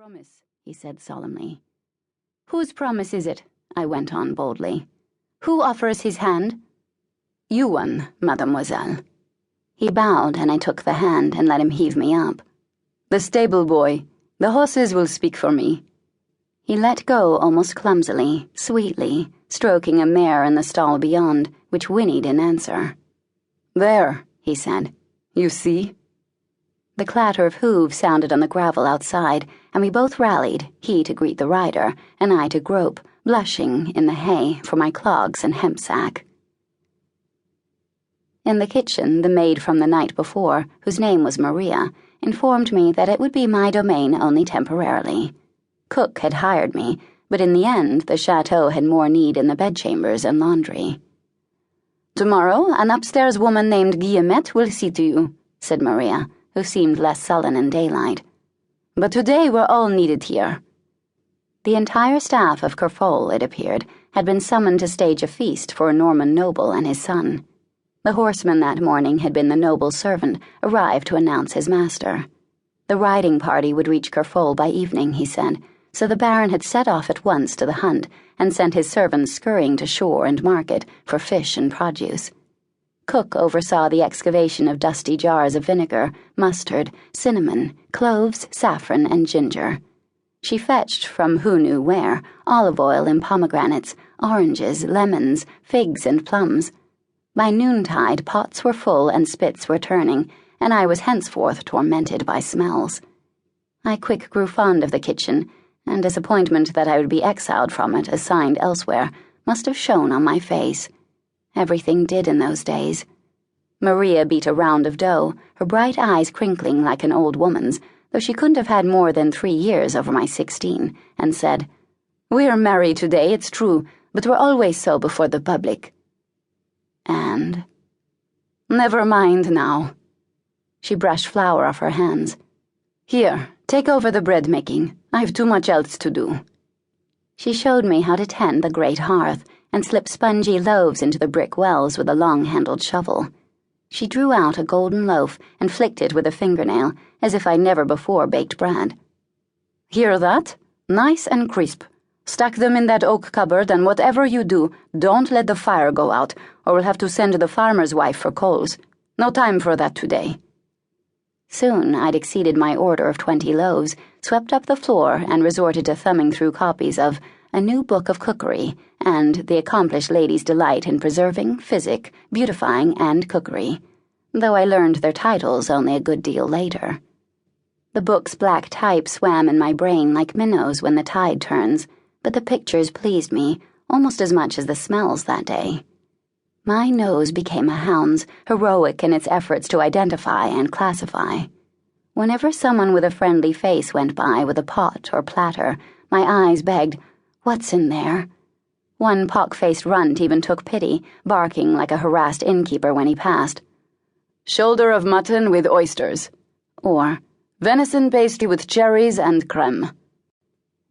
promise, he said solemnly. Whose promise is it? I went on boldly. Who offers his hand? You one, mademoiselle. He bowed, and I took the hand and let him heave me up. The stable boy. The horses will speak for me. He let go almost clumsily, sweetly, stroking a mare in the stall beyond, which whinnied in answer. There, he said. You see? The clatter of hooves sounded on the gravel outside, and we both rallied, he to greet the rider, and I to grope, blushing, in the hay, for my clogs and hemp sack. In the kitchen, the maid from the night before, whose name was Maria, informed me that it would be my domain only temporarily. Cook had hired me, but in the end the chateau had more need in the bedchambers and laundry. Tomorrow, an upstairs woman named Guillemette will see to you, said Maria, who seemed less sullen in daylight. But today we're all needed here. The entire staff of Kerfol, it appeared, had been summoned to stage a feast for a Norman noble and his son. The horseman that morning had been the noble's servant, arrived to announce his master. The riding party would reach Kerfol by evening, he said, so the Baron had set off at once to the hunt and sent his servants scurrying to shore and market for fish and produce. Cook oversaw the excavation of dusty jars of vinegar, mustard, cinnamon, cloves, saffron, and ginger. She fetched from who knew where olive oil and pomegranates, oranges, lemons, figs, and plums. By noontide, pots were full and spits were turning, and I was henceforth tormented by smells. I quick grew fond of the kitchen, and disappointment that I would be exiled from it, assigned elsewhere, must have shown on my face. Everything did in those days. Maria beat a round of dough, her bright eyes crinkling like an old woman's, though she couldn't have had more than 3 years over my 16, and said, We're married today, it's true, but we're always so before the public. And... Never mind now. She brushed flour off her hands. Here, take over the bread making. I've too much else to do. She showed me how to tend the great hearth, and slip spongy loaves into the brick wells with a long-handled shovel. She drew out a golden loaf and flicked it with a fingernail, as if I'd never before baked bread. Hear that? Nice and crisp. Stack them in that oak cupboard, and whatever you do, don't let the fire go out, or we'll have to send the farmer's wife for coals. No time for that today. Soon I'd exceeded my order of 20 loaves, swept up the floor, and resorted to thumbing through copies of A New Book of Cookery and The Accomplished Lady's Delight in Preserving, Physic, Beautifying, and Cookery, though I learned their titles only a good deal later. The book's black type swam in my brain like minnows when the tide turns, but the pictures pleased me almost as much as the smells that day. My nose became a hound's, heroic in its efforts to identify and classify. Whenever someone with a friendly face went by with a pot or platter, my eyes begged, What's in there? One pock-faced runt even took pity, barking like a harassed innkeeper when he passed. Shoulder of mutton with oysters. Or, venison pastry with cherries and creme.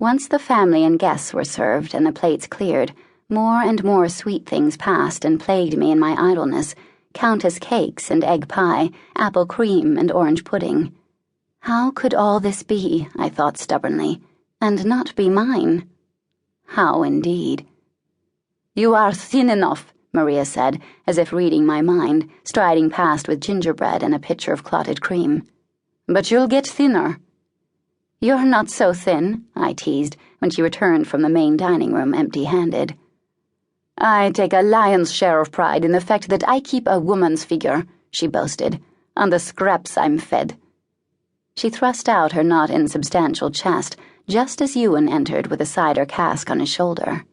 Once the family and guests were served and the plates cleared, more and more sweet things passed and plagued me in my idleness, countess cakes and egg pie, apple cream and orange pudding. How could all this be, I thought stubbornly, and not be mine? How indeed? You are thin enough, Maria said, as if reading my mind, striding past with gingerbread and a pitcher of clotted cream. But you'll get thinner. You're not so thin, I teased, when she returned from the main dining room empty-handed. I take a lion's share of pride in the fact that I keep a woman's figure, she boasted, on the scraps I'm fed. She thrust out her not insubstantial chest, just as Ewan entered with a cider cask on his shoulder.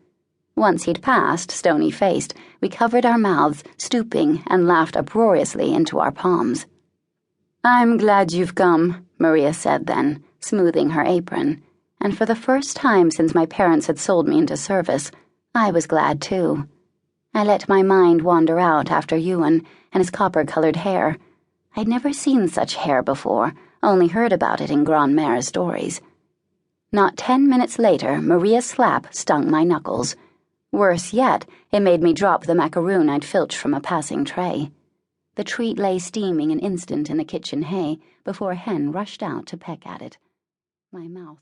Once he'd passed, stony-faced, we covered our mouths, stooping, and laughed uproariously into our palms. I'm glad you've come, Maria said then, smoothing her apron, and for the first time since my parents had sold me into service, I was glad too. I let my mind wander out after Ewan and his copper-colored hair. I'd never seen such hair before, only heard about it in Grandmère's stories. Not 10 minutes later, Maria's slap stung my knuckles. Worse yet, it made me drop the macaroon I'd filched from a passing tray. The treat lay steaming an instant in the kitchen hay before a hen rushed out to peck at it. My mouth